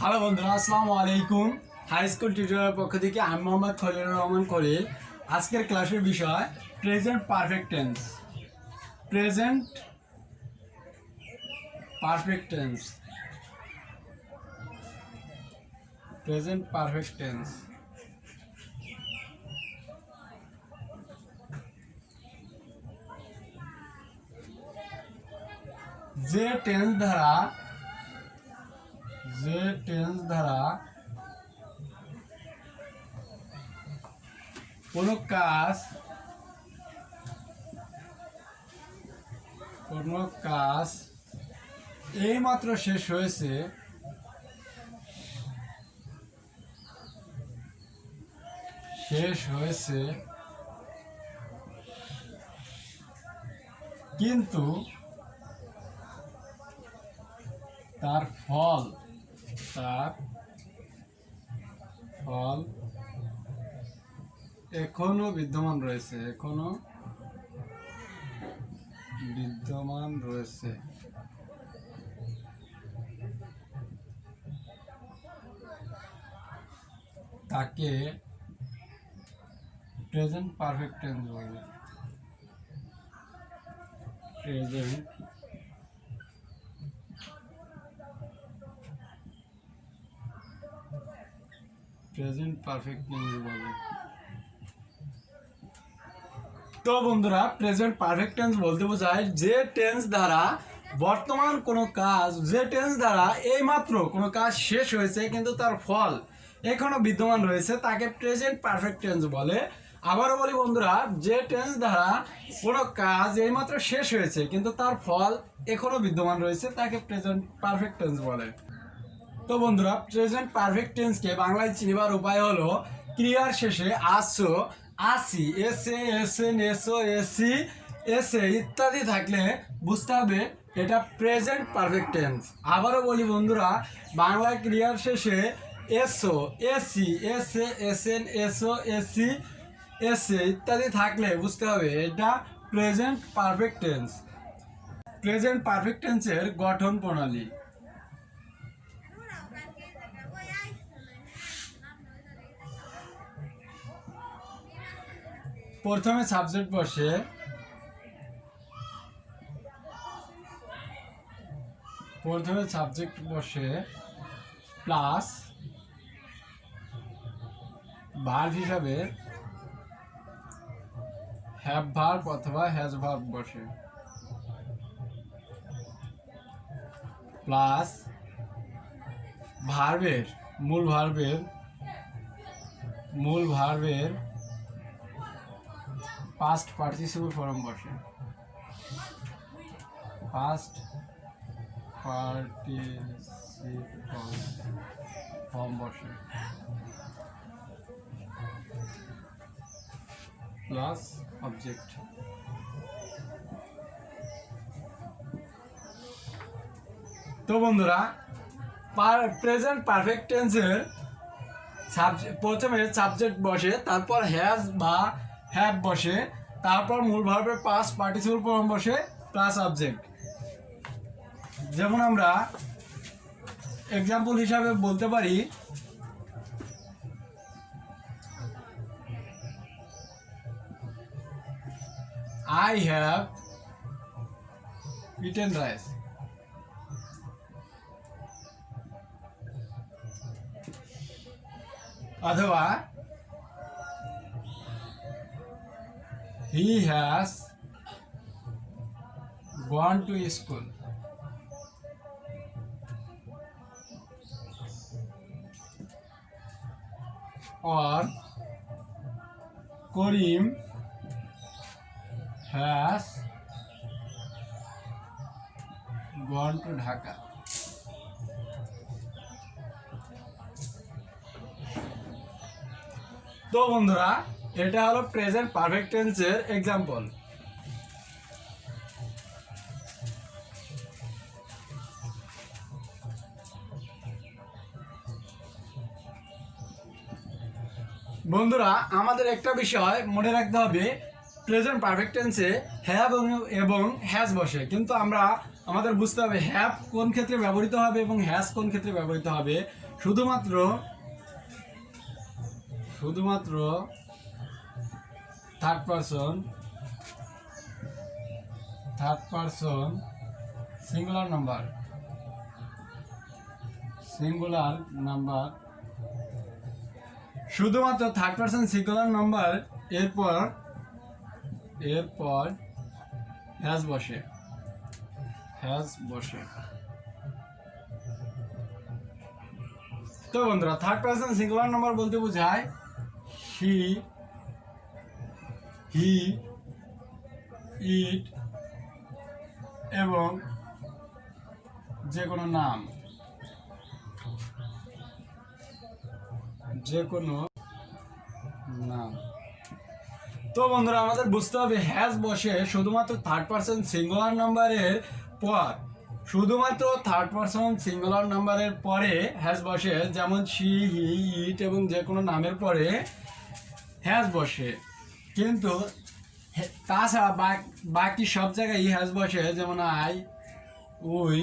Hello বন্ধুরা, আসসালামু আলাইকুম। হাই স্কুল টিউটরের পক্ষ থেকে আমি মোহাম্মদ খলিলুর রহমান খলিল। আজকের ক্লাসের বিষয় present perfect tense. Present perfect tense. Present perfect tense. যে টেন্স দ্বারা কোনো কাজ এইমাত্র শেষ হয়েছে, কিন্তু তার ফল এখনো বিদ্যমান রয়েছে, তাকে প্রেজেন্ট পারফেক্ট টেন্স বলে। প্রেজেন্ট পারফেক্ট টেন্স বলে। তো বন্ধুরা, প্রেজেন্ট পারফেক্ট টেন্স বলতে বোঝায় যে টেন্স দ্বারা বর্তমান কোনো কাজ, যে টেন্স দ্বারা এইমাত্র কোনো কাজ শেষ হয়েছে কিন্তু তার ফল এখনো বিদ্যমান রয়েছে, তাকে প্রেজেন্ট পারফেক্ট টেন্স বলে। আবারও বলি বন্ধুরা, যে টেন্স দ্বারা কোনো কাজ এইমাত্র শেষ হয়েছে কিন্তু তার ফল এখনো বিদ্যমান রয়েছে, তাকে প্রেজেন্ট পারফেক্ট টেন্স বলে। তো বন্ধুরা, প্রেজেন্ট পারফেক্ট টেন্সকে বাংলায় চিনবার উপায় হলো ক্রিয়ার শেষে আসো, আসি, এসে, এসেন, এসো, এসি, এসে ইত্যাদি থাকলে বুঝতে হবে এটা প্রেজেন্ট পারফেক্ট টেন্স। আবারও বলি বন্ধুরা, বাংলা ক্রিয়ার শেষে এসো, এসি, এসে, এসেন, এসো, এসি, এসে ইত্যাদি থাকলে বুঝতে হবে এটা present perfect tense. Present perfect টেন্সের গঠন প্রণালী। প্রথমে সাবজেক্ট বসে, প্লাস ভার্ব হিসাবে হ্যাভ ভার্ব অথবা হ্যাজ ভার্ব বসে, প্লাস মূল ভার্বের পাস্ট পার্টিসিপল ফর্ম বসে, প্লাস অবজেক্ট। তো বন্ধুরা, প্রেজেন্ট পারফেক্ট টেন্সের প্রথমে সাবজেক্ট বসে, তারপর হ্যাজ বা হ্যাভ বসে, তারপর মূল ভার্বের পাস্ট পার্টিসিপল ফর্ম বসে, প্লাস অবজেক্ট। যেমন আমরা এক্সাম্পল হিসাবে বলতে পারি, I have eaten rice. অথবা he has gone to school. Or Karim has gone to Dhaka. তো বন্ধুরা, এটা হলো প্রেজেন্ট পারফেক্ট টেন্সের এক্সাম্পল। বন্ধুরা, আমাদের একটা বিষয় মনে রাখতে হবে, প্রেজেন্ট পারফেক্ট টেন্সে হ্যাভ এবং হ্যাজ বসে, কিন্তু আমরা আমাদের বুঝতে হবে হ্যাভ কোন ক্ষেত্রে ব্যবহৃত হবে এবং হ্যাজ কোন ক্ষেত্রে ব্যবহৃত হবে। শুধুমাত্র থার্ড পারসন সিঙ্গুলার নাম্বার শুধুমাত্র থার্ড পারসন সিঙ্গুলার নাম্বার এরপর হ্যাজ বসে। তো বন্ধুরা থার্ড পারসন সিঙ্গুলার নাম্বার বলতে বোঝায় হি, ইট এবং যে কোনো নাম, তো বন্ধুরা আমাদের বুঝতে হবে হ্যাজ বসে শুধুমাত্র থার্ড পারসন সিঙ্গুলার নাম্বারের পর, শুধুমাত্র থার্ড পারসন সিঙ্গুলার নাম্বারের পরে হ্যাজ বসে, যেমন শি, হি, ইট এবং যে কোনো নামের পরে হ্যাজ বসে। কিন্তু তাছাড়া বাকি সব জায়গায় হ্যাজ বসে, যেমন আই, উই,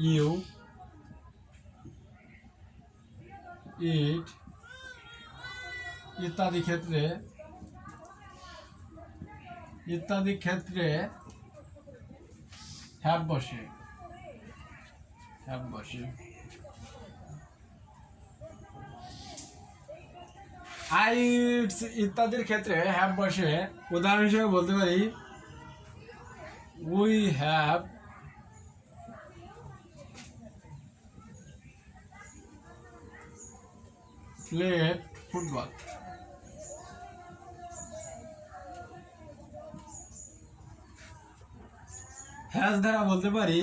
ইউ, ইট ইত্যাদি ক্ষেত্রে হ্যাভ বসে। আইটস ইত্যাদির ক্ষেত্রে হ্যাভ বসে। উদাহরণ হিসেবে বলতে পারি we have played football. Has দ্বারা বলতে পারি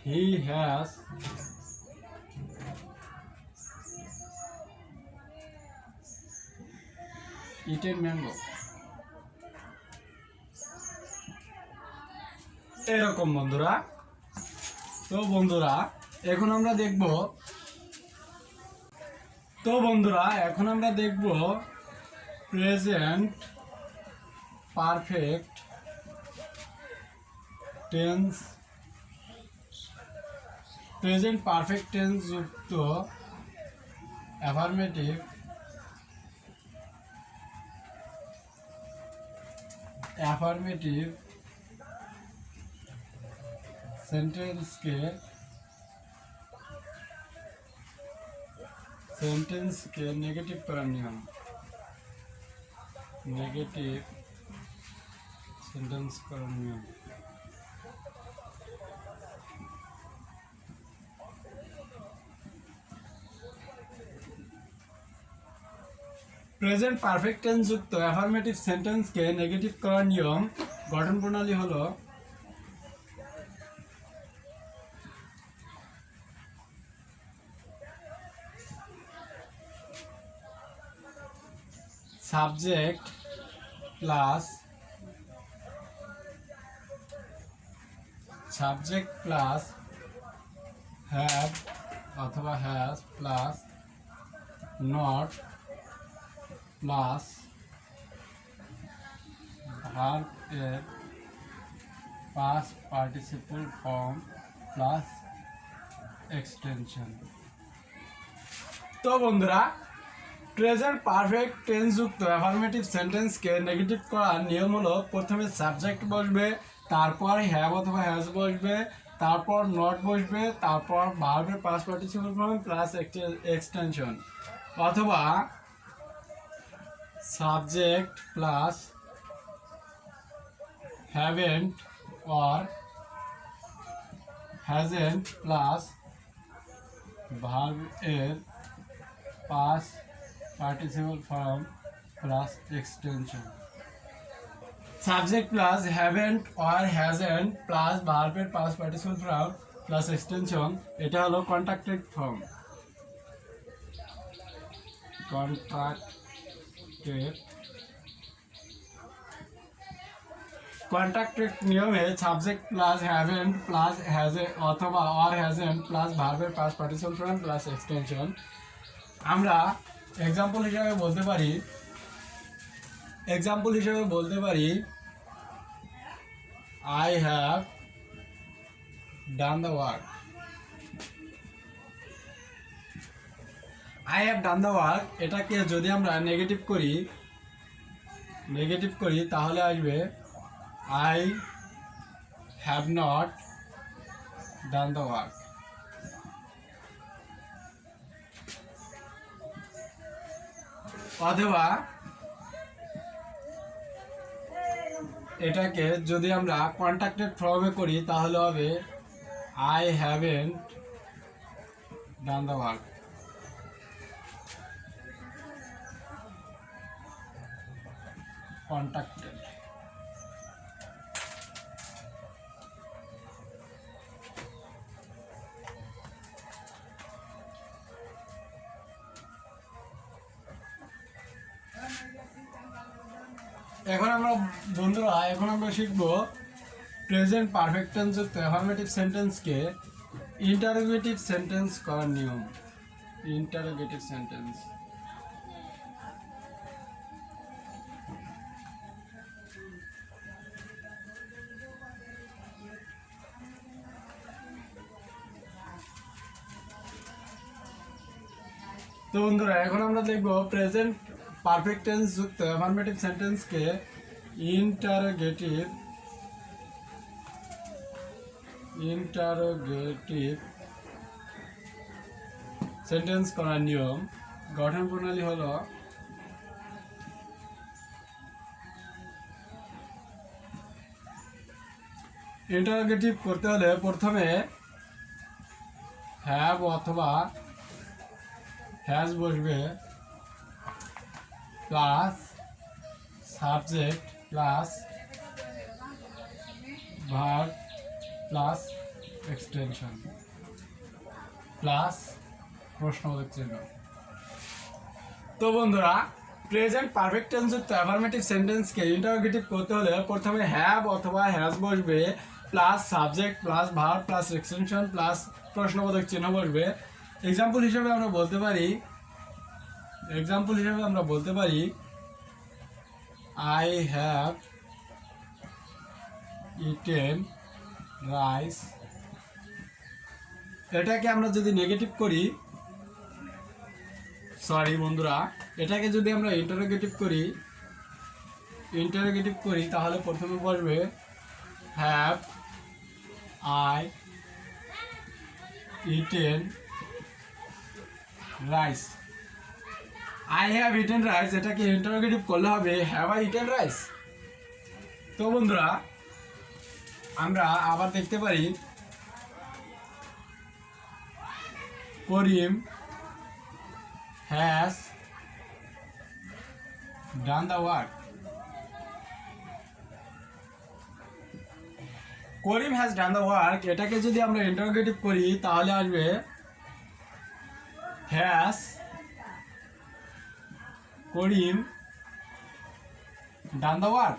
হি হ্যাজ ইটেন ম্যাঙ্গো। এরকম বন্ধুরা। তো বন্ধুরা এখন আমরা দেখব প্রেজেন্ট পারফেক্ট টেন্স যুক্ত অ্যাফার্মেটিভ সেন্টেন্সকে নেগেটিভ করার নিয়ম। প্রেজেন্ট পারফেক্ট টেন্স যুক্ত অ্যাফার্মেটিভ সেন্টেন্সকে নেগেটিভ করার নিয়ম গঠন প্রণালী হলো সাবজেক্ট প্লাস হ্যাভ অথবা has plus not plus verb এর past participle form plus extension. তো বন্ধুরা প্রেজেন্ট পারফেক্ট টেন্স যুক্ত অ্যাফার্মেটিভ সেন্টেন্সকে নেগেটিভ করার নিয়ম হলো প্রথমে সাবজেক্ট বসবে, তারপর হ্যাভ অথবা হ্যাজ বসবে, তারপর নট বসবে, তারপর ভার্বের past participle form plus extension, অথবা subject plus haven't or hasn't plus verb এর past participle form plus extension. Subject plus haven't or hasn't plus ভার্বের past participle form plus extension, এটা হলো কন্ট্রাক্টেড ফর্ম। কন্ট্রাক্টেড নিয়মে subject plus haven't plus অথবা or hasn't plus ভার্বের past participle form plus extension. আমরা example হিসাবে বলতে পারি এক্সাম্পল হিসেবে বলতে পারি I have done the work. I have done the work এটাকে যদি আমরা নেগেটিভ করি তাহলে আসবে I have not done the work. অথবা এটাকে যদি আমরা কন্ট্রাক্টেড ফর্মে করি তাহলে হবে I haven't done the work. Contracted. এখন আমরা শিখব প্রেজেন্ট পারফেক্ট টেন্স যুক্ত অ্যাফার্মেটিভ সেন্টেন্সকে ইন্টারোগেটিভ সেন্টেন্স করার নিয়ম। Interrogative sentence. তো বন্ধুরা এখন আমরা দেখব প্রেজেন্ট পারফেক্ট টেন্স যুক্ত অ্যাফার্মেটিভ সেন্টেন্সকে ইন্টারোগেটিভ সেন্টেন্স করার নিয়ম। গঠন প্রণালী হলো ইন্টারোগেটিভ করতে হলে প্রথমে হ্যাভ অথবা হ্যাজ বসবে plus subject plus verb plus extension plus প্রশ্নবোধক চিহ্ন। তো বন্ধুরা প্রেজেন্ট পারফেক্ট টেন্স যুক্ত অ্যাফার্মেটিভ সেন্টেন্সকে ইন্টারোগেটিভ করতে হলে প্রথমে হ্যাভ অথবা হ্যাজ বসবে plus subject plus verb plus extension plus প্রশ্নবোধক চিহ্ন বসবে। এক্সাম্পল হিসেবে আমরা বলতে পারি আই হ্যাভ ইটেন রাইস। এটাকে আমরা যদি নেগেটিভ করি, এটাকে যদি আমরা ইন্টারোগেটিভ করি তাহলে প্রথমে বসবে have I eaten rice. I have eaten rice এটাকে ইন্টারোগেটিভ করলে হবে হ্যাভ আই ইটেন রাইস। তো বন্ধুরা আমরা আবার দেখতে পারি Karim has done the work. Karim has done the work এটাকে যদি আমরা ইন্টারোগেটিভ করি তাহলে আসবে has Karim done the work.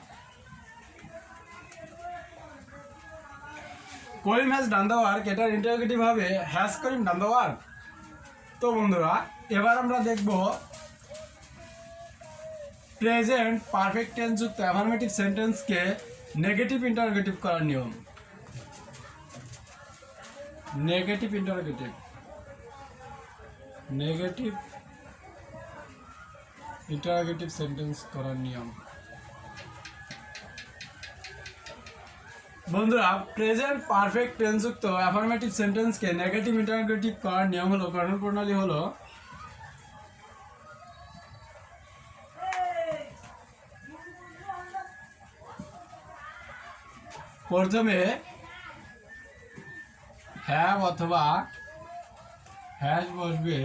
Karim has done the work এটার ইন্টারোগেটিভ হবে has Karim done the work. তো বন্ধুরা এবার আমরা দেখব প্রেজেন্ট পারফেক্ট টেন্স যুক্ত অ্যাফার্মেটিভ সেন্টেন্সকে নেগেটিভ ইন্টারোগেটিভ করার নিয়ম। নেগেটিভ ইন্টারোগেটিভ সেন্টেন্স করার নিয়ম। বন্ধুরা প্রেজেন্ট পারফেক্ট টেন্স যুক্ত অ্যাফার্মেটিভ সেন্টেন্সকে নেগেটিভ ইন্টারোগেটিভ করার নিয়ম হলো, গঠন প্রণালী হলো প্রথমে হ্যাভ অথবা হ্যাজ বসবে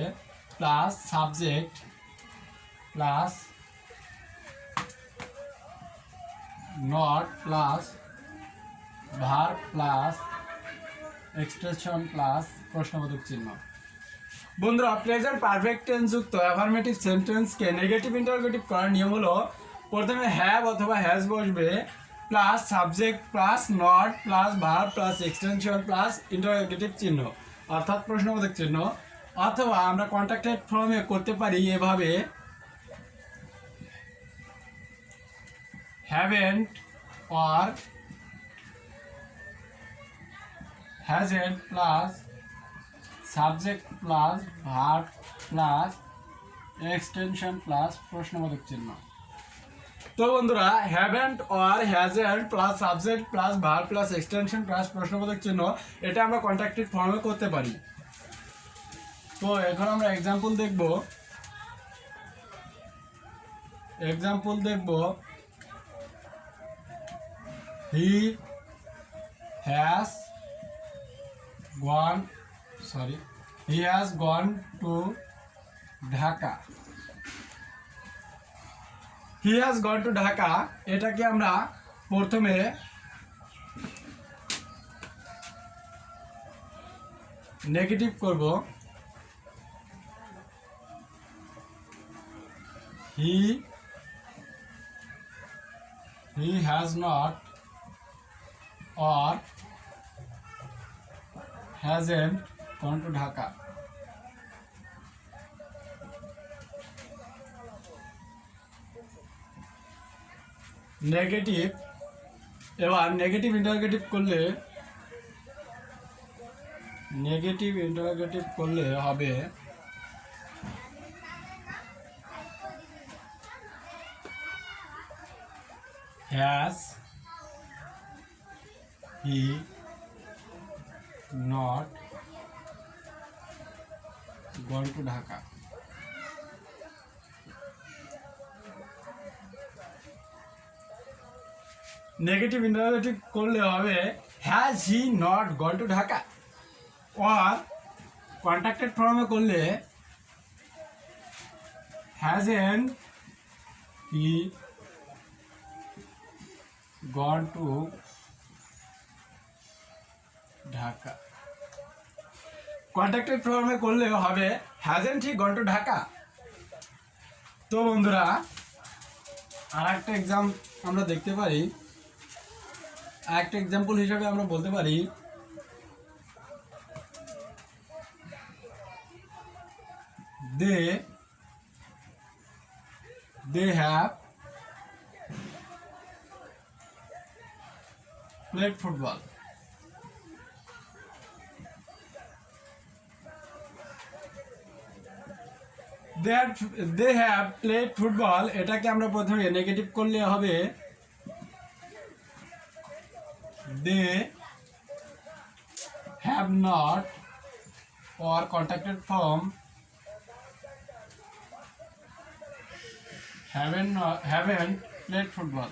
plus subject plus not plus verb plus extension plus প্রশ্নবোধক চিহ্ন। বন্ধুরা প্রেজেন্ট পারফেক্ট টেন্স যুক্ত অ্যাফার্মেটিভ সেন্টেন্সকে নেগেটিভ ইন্টারোগেটিভ করার নিয়ম হলো প্রথমে হ্যাভ অথবা হ্যাজ বসবে plus subject plus not plus verb plus extension plus interrogative চিহ্ন অর্থাৎ প্রশ্নবোধক চিহ্ন। অথবা আমরা কন্ট্রাক্টেড ফর্মে করতে পারি এভাবে haven't or hasn't plus subject plus verb plus extension plus প্রশ্নবোধক চিহ্ন। তো বন্ধুরা haven't or hasn't plus subject plus verb plus extension plus প্রশ্নবোধক চিহ্ন এটা আমরা কন্ট্রাক্টেড ফর্মে করতে পারি। তো এখন আমরা এক্সাম্পল দেখব। He has gone to Dhaka. He has gone to Dhaka এটাকে আমরা প্রথমে নেগেটিভ করব। He has not or hasn't gone to Dhaka. Negative, এবার নেগেটিভ ইন্টারোগেটিভ করলে হবে has he not gone to Dhaka. Negative interrogative করলে হবে has he not gone to Dhaka, আর কন্ট্রাক্টেড ফর্মে করলে hasn't he gone to Dhaka. Contracted ফর্মে করলে হবে hasn't he gone to Dhaka. তো বন্ধুরা আর একটা আমরা দেখতে পারি, একটা এক্সাম্পল হিসাবে আমরা বলতে পারি they have played football। they have played football এটাকে আমরা প্রথমে নেগেটিভ করলে হবে they have not or contacted from haven't played football।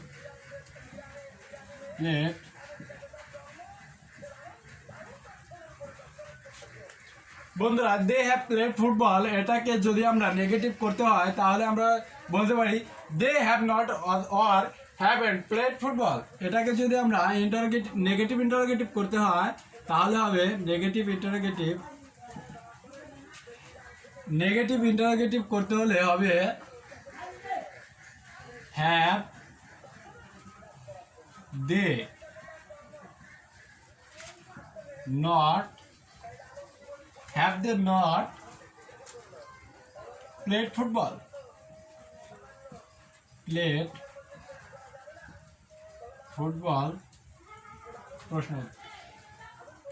বন্ধুরা দে হ্যাভ প্লেড ফুটবল এটাকে যদি আমরা নেগেটিভ করতে হয় তাহলে আমরা বলতে পারি they have not or haven't played football. এটাকে যদি আমরা নেগেটিভ ইন্টারোগেটিভ করতে হয় তাহলে হবে নেগেটিভ ইন্টারোগেটিভ করতে হলে হবে have they not played football। প্রশ্ন।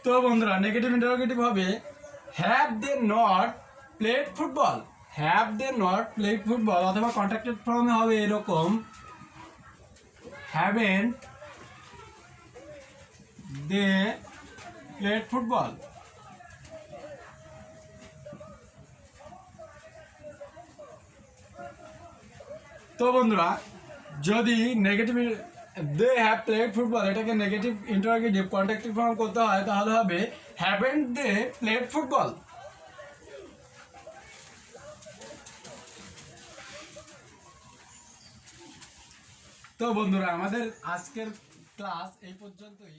তো বন্ধুরা নেগেটিভ ইন্টারোগেটিভ হবে have they not played football, অথবা কন্ট্রাক্টেড ফর্মে হবে এরকম হ্যাভেন্ট দে প্লেড ফুটবল। তো বন্ধুরা যদি negative they have played football এটাকে নেগেটিভ ইন্টারোগেটিভ কন্ট্রাক্টিভ ফর্ম করতে হয় তাহলে হবে হ্যাভেন্ট দে প্লেড ফুটবল। তো বন্ধুরা আমাদের আজকের ক্লাস এই পর্যন্তই।